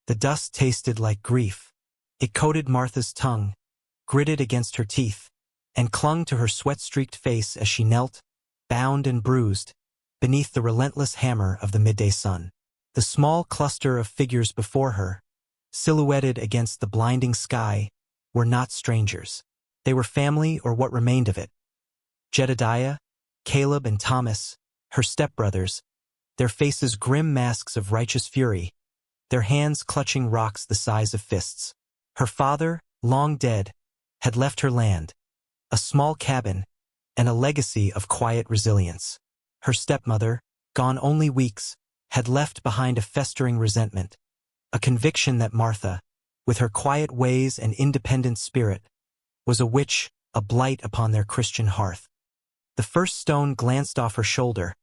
The dust tasted like grief. It coated Martha's tongue, gritted against her teeth, and clung to her sweat-streaked face as she knelt, bound and bruised, beneath the relentless hammer of the midday sun. The small cluster of figures before her, silhouetted against the blinding sky, were not strangers. They were family, or what remained of it. Jedediah, Caleb, and Thomas, her stepbrothers, their faces grim masks of righteous fury, their hands clutching rocks the size of fists. Her father, long dead, had left her land, a small cabin, and a legacy of quiet resilience. Her stepmother, gone only weeks, had left behind a festering resentment, a conviction that Martha, with her quiet ways and independent spirit, was a witch, a blight upon their Christian hearth. The first stone glanced off her shoulder,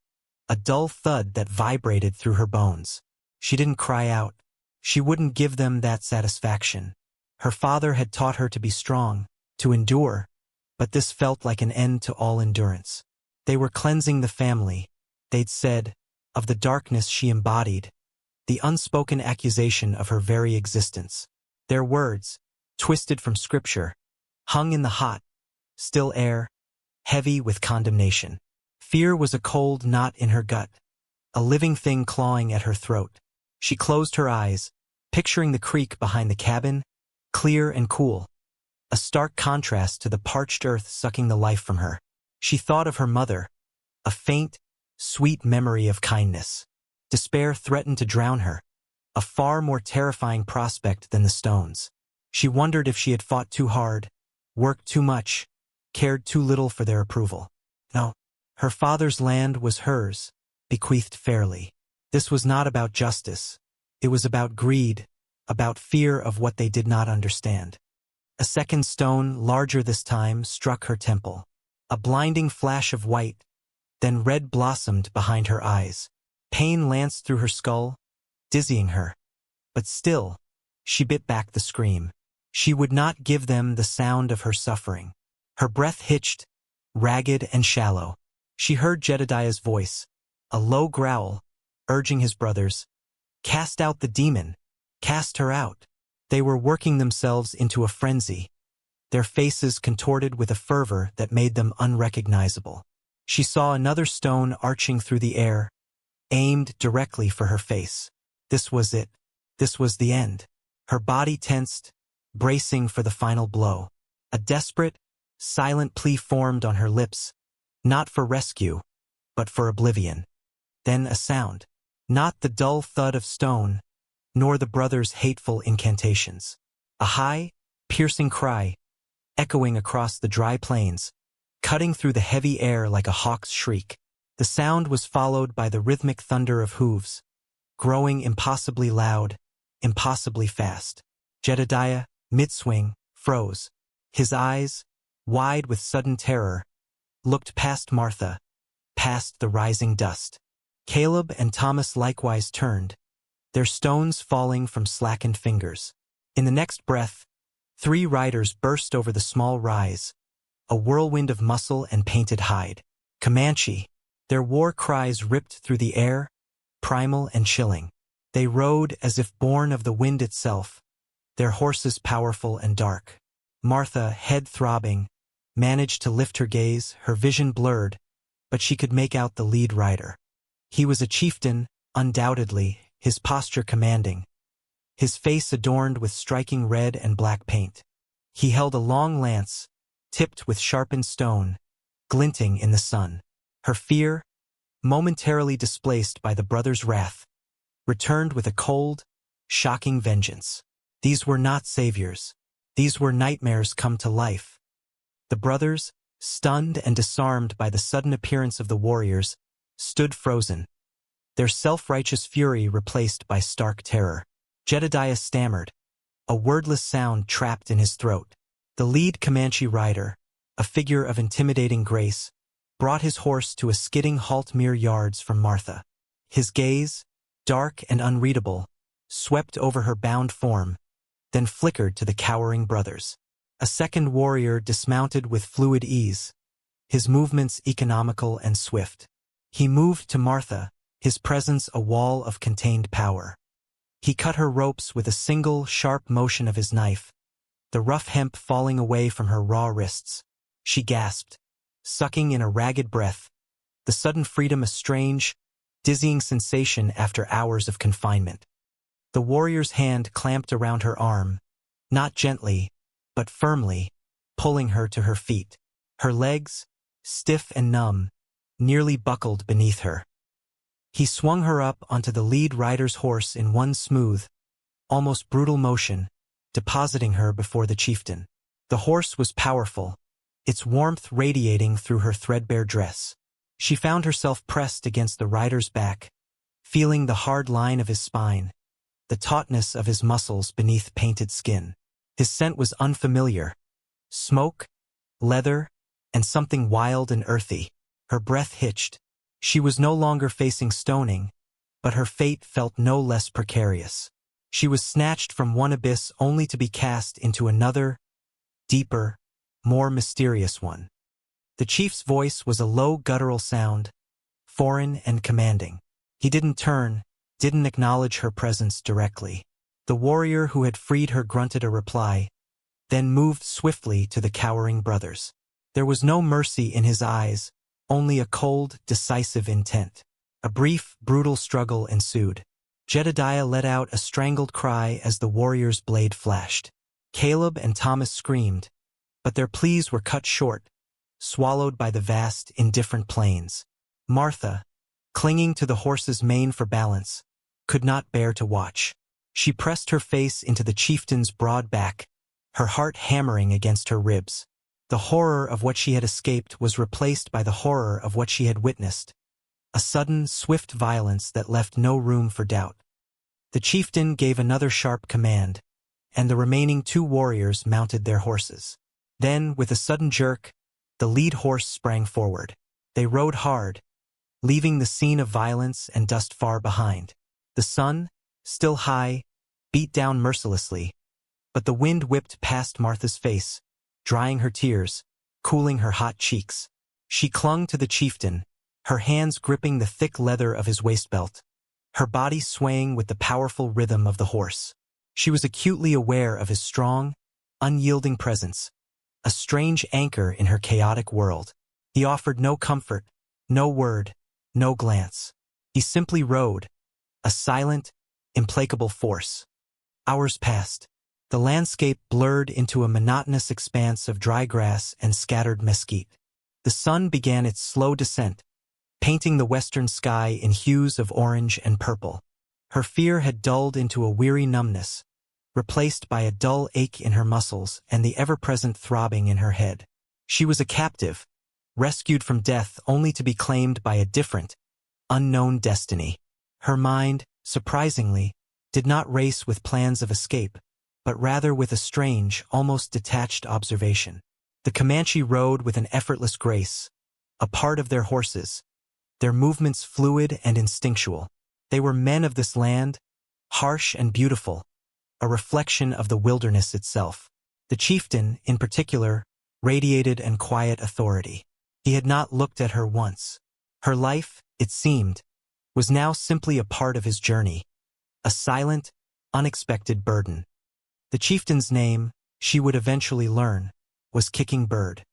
a dull thud that vibrated through her bones. She didn't cry out. She wouldn't give them that satisfaction. Her father had taught her to be strong, to endure, but this felt like an end to all endurance. They were cleansing the family, they'd said, of the darkness she embodied, the unspoken accusation of her very existence. Their words, twisted from scripture, hung in the hot, still air, heavy with condemnation. Fear was a cold knot in her gut, a living thing clawing at her throat. She closed her eyes, picturing the creek behind the cabin, clear and cool, a stark contrast to the parched earth sucking the life from her. She thought of her mother, a faint, sweet memory of kindness. Despair threatened to drown her, a far more terrifying prospect than the stones. She wondered if she had fought too hard, worked too much, cared too little for their approval. No, her father's land was hers, bequeathed fairly. This was not about justice. It was about greed, about fear of what they did not understand. A second stone, larger this time, struck her temple. A blinding flash of white, then red blossomed behind her eyes. Pain lanced through her skull, dizzying her. But still, she bit back the scream. She would not give them the sound of her suffering. Her breath hitched, ragged and shallow. She heard Jedediah's voice, a low growl, urging his brothers, "Cast out the demon! Cast her out!" They were working themselves into a frenzy, their faces contorted with a fervor that made them unrecognizable. She saw another stone arching through the air, aimed directly for her face. This was it. This was the end. Her body tensed, bracing for the final blow. A desperate, silent plea formed on her lips, not for rescue, but for oblivion. Then a sound. Not the dull thud of stone, nor the brothers' hateful incantations. A high, piercing cry, echoing across the dry plains, cutting through the heavy air like a hawk's shriek. The sound was followed by the rhythmic thunder of hooves, growing impossibly loud, impossibly fast. Jedediah, mid-swing, froze. His eyes, wide with sudden terror, looked past Martha, past the rising dust. Caleb and Thomas likewise turned, their stones falling from slackened fingers. In the next breath, 3 riders burst over the small rise, a whirlwind of muscle and painted hide. Comanche. Their war cries ripped through the air, primal and chilling. They rode as if born of the wind itself, their horses powerful and dark. Martha, head throbbing, managed to lift her gaze, her vision blurred, but she could make out the lead rider. He was a chieftain, undoubtedly, his posture commanding, his face adorned with striking red and black paint. He held a long lance, tipped with sharpened stone, glinting in the sun. Her fear, momentarily displaced by the brothers' wrath, returned with a cold, shocking vengeance. These were not saviors. These were nightmares come to life. The brothers, stunned and disarmed by the sudden appearance of the warriors, stood frozen, their self-righteous fury replaced by stark terror. Jedediah stammered, a wordless sound trapped in his throat. The lead Comanche rider, a figure of intimidating grace, brought his horse to a skidding halt mere yards from Martha. His gaze, dark and unreadable, swept over her bound form, then flickered to the cowering brothers. A second warrior dismounted with fluid ease, his movements economical and swift. He moved to Martha, his presence a wall of contained power. He cut her ropes with a single, sharp motion of his knife, the rough hemp falling away from her raw wrists. She gasped, sucking in a ragged breath, the sudden freedom a strange, dizzying sensation after hours of confinement. The warrior's hand clamped around her arm, not gently, but firmly, pulling her to her feet. Her legs, stiff and numb, nearly buckled beneath her. He swung her up onto the lead rider's horse in one smooth, almost brutal motion, depositing her before the chieftain. The horse was powerful, its warmth radiating through her threadbare dress. She found herself pressed against the rider's back, feeling the hard line of his spine, the tautness of his muscles beneath painted skin. His scent was unfamiliar. Smoke, leather, and something wild and earthy. Her breath hitched. She was no longer facing stoning, but her fate felt no less precarious. She was snatched from one abyss only to be cast into another, deeper, more mysterious one. The chief's voice was a low guttural sound, foreign and commanding. He didn't turn, didn't acknowledge her presence directly. The warrior who had freed her grunted a reply, then moved swiftly to the cowering brothers. There was no mercy in his eyes, only a cold, decisive intent. A brief, brutal struggle ensued. Jedediah let out a strangled cry as the warrior's blade flashed. Caleb and Thomas screamed, but their pleas were cut short, swallowed by the vast, indifferent plains. Martha, clinging to the horse's mane for balance, could not bear to watch. She pressed her face into the chieftain's broad back, her heart hammering against her ribs. The horror of what she had escaped was replaced by the horror of what she had witnessed, a sudden, swift violence that left no room for doubt. The chieftain gave another sharp command, and the remaining two warriors mounted their horses. Then, with a sudden jerk, the lead horse sprang forward. They rode hard, leaving the scene of violence and dust far behind. The sun, still high, beat down mercilessly, but the wind whipped past Martha's face, drying her tears, cooling her hot cheeks. She clung to the chieftain, her hands gripping the thick leather of his waistbelt, her body swaying with the powerful rhythm of the horse. She was acutely aware of his strong, unyielding presence, a strange anchor in her chaotic world. He offered no comfort, no word, no glance. He simply rode, a silent, implacable force. Hours passed. The landscape blurred into a monotonous expanse of dry grass and scattered mesquite. The sun began its slow descent, painting the western sky in hues of orange and purple. Her fear had dulled into a weary numbness, replaced by a dull ache in her muscles and the ever-present throbbing in her head. She was a captive, rescued from death only to be claimed by a different, unknown destiny. Her mind, surprisingly, did not race with plans of escape, but rather with a strange, almost detached observation. The Comanche rode with an effortless grace, a part of their horses, their movements fluid and instinctual. They were men of this land, harsh and beautiful, a reflection of the wilderness itself. The chieftain, in particular, radiated an quiet authority. He had not looked at her once. Her life, it seemed, was now simply a part of his journey, a silent, unexpected burden. The chieftain's name, she would eventually learn, was Kicking Bird.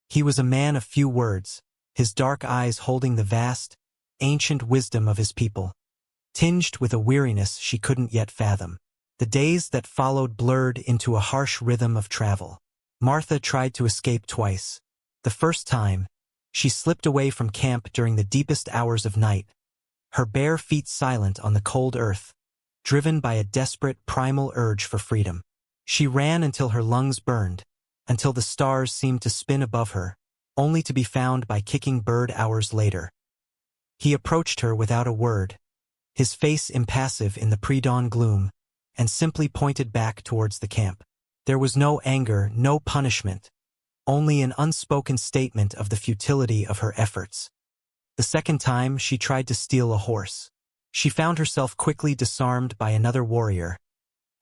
He was a man of few words, his dark eyes holding the vast, ancient wisdom of his people, tinged with a weariness she couldn't yet fathom. The days that followed blurred into a harsh rhythm of travel. Martha tried to escape twice. The first time, she slipped away from camp during the deepest hours of night, her bare feet silent on the cold earth, driven by a desperate primal urge for freedom. She ran until her lungs burned, until the stars seemed to spin above her, only to be found by Kicking Bird hours later. He approached her without a word, his face impassive in the pre-dawn gloom, and simply pointed back towards the camp. There was no anger, no punishment, only an unspoken statement of the futility of her efforts. The second time, she tried to steal a horse. She found herself quickly disarmed by another warrior,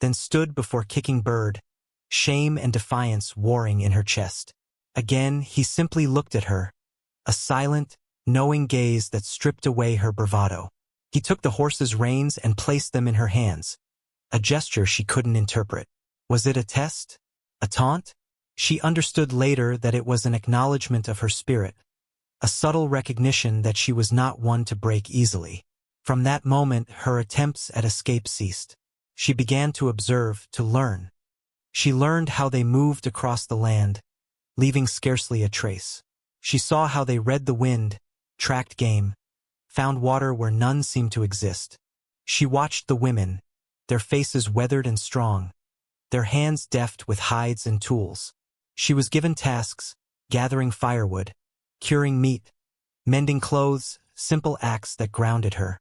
then stood before Kicking Bird, shame and defiance warring in her chest. Again, he simply looked at her, a silent, knowing gaze that stripped away her bravado. He took the horse's reins and placed them in her hands, a gesture she couldn't interpret. Was it a test? A taunt? She understood later that it was an acknowledgement of her spirit, a subtle recognition that she was not one to break easily. From that moment, her attempts at escape ceased. She began to observe, to learn. She learned how they moved across the land, leaving scarcely a trace. She saw how they read the wind, tracked game, found water where none seemed to exist. She watched the women, their faces weathered and strong, their hands deft with hides and tools. She was given tasks, gathering firewood, curing meat, mending clothes, simple acts that grounded her,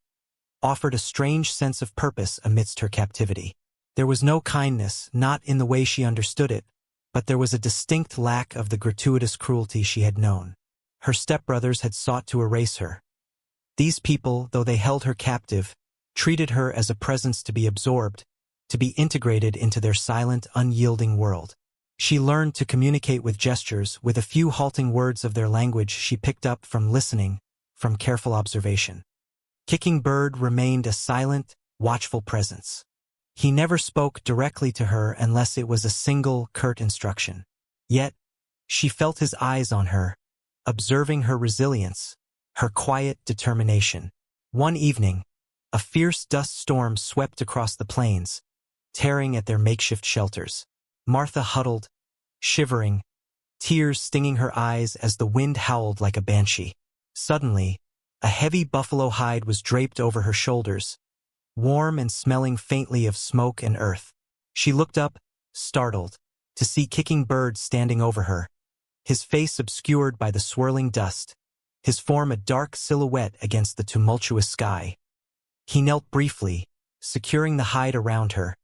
offered a strange sense of purpose amidst her captivity. There was no kindness, not in the way she understood it, but there was a distinct lack of the gratuitous cruelty she had known. Her stepbrothers had sought to erase her. These people, though they held her captive, treated her as a presence to be absorbed, to be integrated into their silent, unyielding world. She learned to communicate with gestures, with a few halting words of their language she picked up from listening, from careful observation. Kicking Bird remained a silent, watchful presence. He never spoke directly to her unless it was a single, curt instruction. Yet, she felt his eyes on her, observing her resilience, her quiet determination. One evening, a fierce dust storm swept across the plains, tearing at their makeshift shelters. Martha huddled, shivering, tears stinging her eyes as the wind howled like a banshee. Suddenly, a heavy buffalo hide was draped over her shoulders, warm and smelling faintly of smoke and earth. She looked up, startled, to see Kicking Bird standing over her, his face obscured by the swirling dust, his form a dark silhouette against the tumultuous sky. He knelt briefly, securing the hide around her,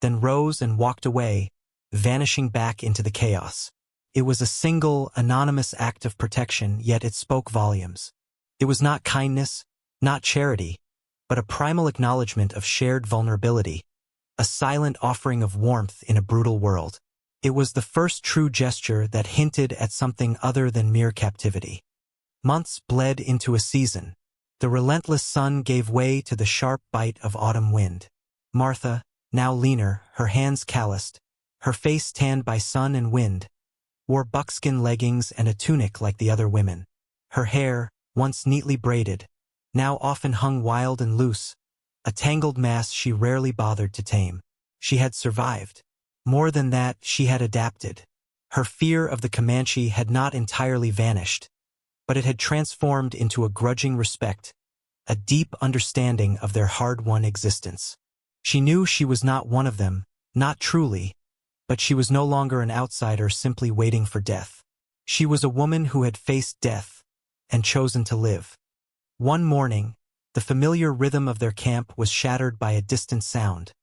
then rose and walked away, vanishing back into the chaos. It was a single, anonymous act of protection, yet it spoke volumes. It was not kindness, not charity, but a primal acknowledgement of shared vulnerability, a silent offering of warmth in a brutal world. It was the first true gesture that hinted at something other than mere captivity. Months bled into a season. The relentless sun gave way to the sharp bite of autumn wind. Martha, now leaner, her hands calloused, her face tanned by sun and wind, wore buckskin leggings and a tunic like the other women. Her hair, once neatly braided, now often hung wild and loose, a tangled mass she rarely bothered to tame. She had survived. More than that, she had adapted. Her fear of the Comanche had not entirely vanished, but it had transformed into a grudging respect, a deep understanding of their hard-won existence. She knew she was not one of them, not truly, but she was no longer an outsider simply waiting for death. She was a woman who had faced death and chosen to live. One morning, the familiar rhythm of their camp was shattered by a distant sound,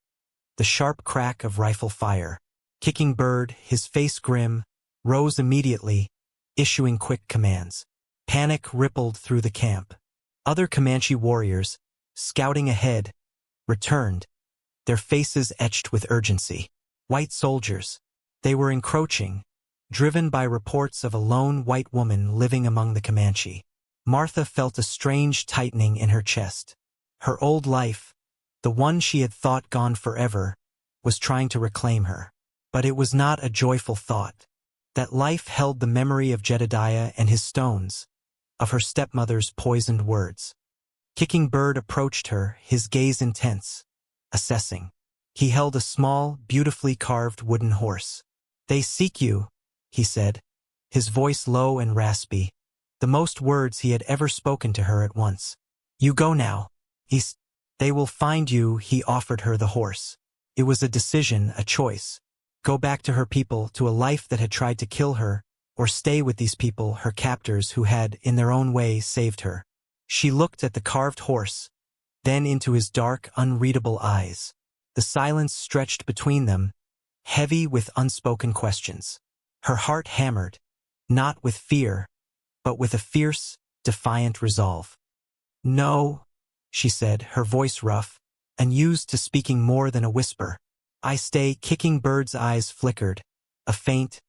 the sharp crack of rifle fire. Kicking Bird, his face grim, rose immediately, issuing quick commands. Panic rippled through the camp. Other Comanche warriors, scouting ahead, returned, their faces etched with urgency. White soldiers. They were encroaching, driven by reports of a lone white woman living among the Comanche. Martha felt a strange tightening in her chest. Her old life, the one she had thought gone forever, was trying to reclaim her. But it was not a joyful thought. That life held the memory of Jedediah and his stones, of her stepmother's poisoned words. Kicking Bird approached her, his gaze intense, assessing. He held a small, beautifully carved wooden horse. "They seek you," he said, his voice low and raspy, the most words he had ever spoken to her at once. "You go now. They will find you," he offered her the horse. It was a decision, a choice. Go back to her people, to a life that had tried to kill her, or stay with these people, her captors, who had, in their own way, saved her. She looked at the carved horse, then into his dark, unreadable eyes. The silence stretched between them, heavy with unspoken questions. Her heart hammered, not with fear, but with a fierce, defiant resolve. "No," she said, her voice rough, unused to speaking more than a whisper. "I stay." Kicking Bird's eyes flickered, a faint,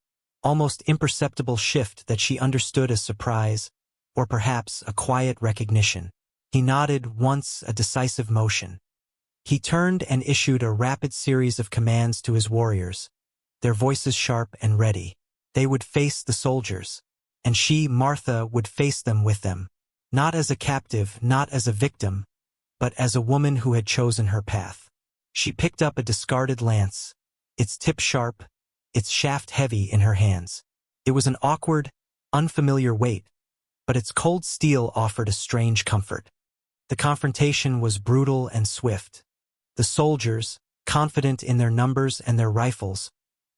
almost imperceptible shift that she understood as surprise, or perhaps a quiet recognition. He nodded once, a decisive motion. He turned and issued a rapid series of commands to his warriors, their voices sharp and ready. They would face the soldiers, and she, Martha, would face them with them, not as a captive, not as a victim, but as a woman who had chosen her path. She picked up a discarded lance, its tip sharp, its shaft heavy in her hands. It was an awkward, unfamiliar weight, but its cold steel offered a strange comfort. The confrontation was brutal and swift. The soldiers, confident in their numbers and their rifles,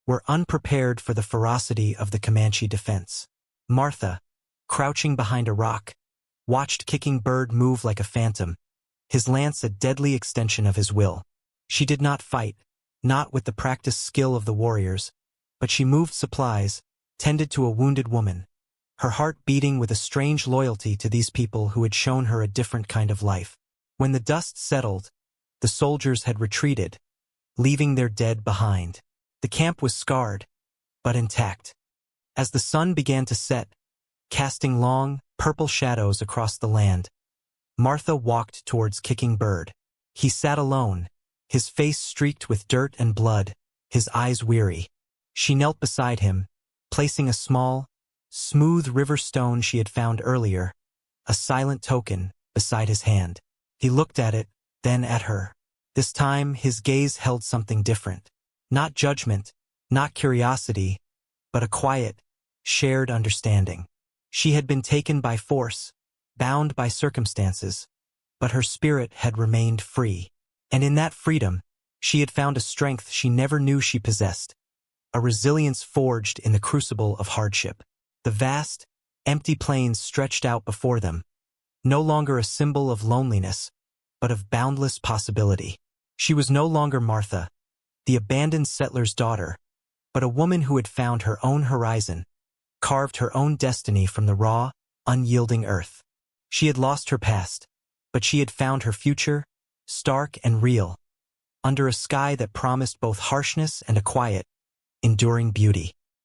were unprepared for the ferocity of the Comanche defense. Martha, crouching behind a rock, watched Kicking Bird move like a phantom, his lance a deadly extension of his will. She did not fight, not with the practiced skill of the warriors, but she moved supplies, tended to a wounded woman, her heart beating with a strange loyalty to these people who had shown her a different kind of life. When the dust settled, the soldiers had retreated, leaving their dead behind. The camp was scarred, but intact. As the sun began to set, casting long, purple shadows across the land, Martha walked towards Kicking Bird. He sat alone, his face streaked with dirt and blood, his eyes weary. She knelt beside him, placing a small, smooth river stone she had found earlier, a silent token, beside his hand. He looked at it, then at her. This time his gaze held something different. Not judgment, not curiosity, but a quiet, shared understanding. She had been taken by force, bound by circumstances, but her spirit had remained free. And in that freedom, she had found a strength she never knew she possessed, a resilience forged in the crucible of hardship. The vast, empty plains stretched out before them, no longer a symbol of loneliness, but of boundless possibility. She was no longer Martha, the abandoned settler's daughter, but a woman who had found her own horizon, carved her own destiny from the raw, unyielding earth. She had lost her past, but she had found her future, stark and real, under a sky that promised both harshness and a quiet, enduring beauty.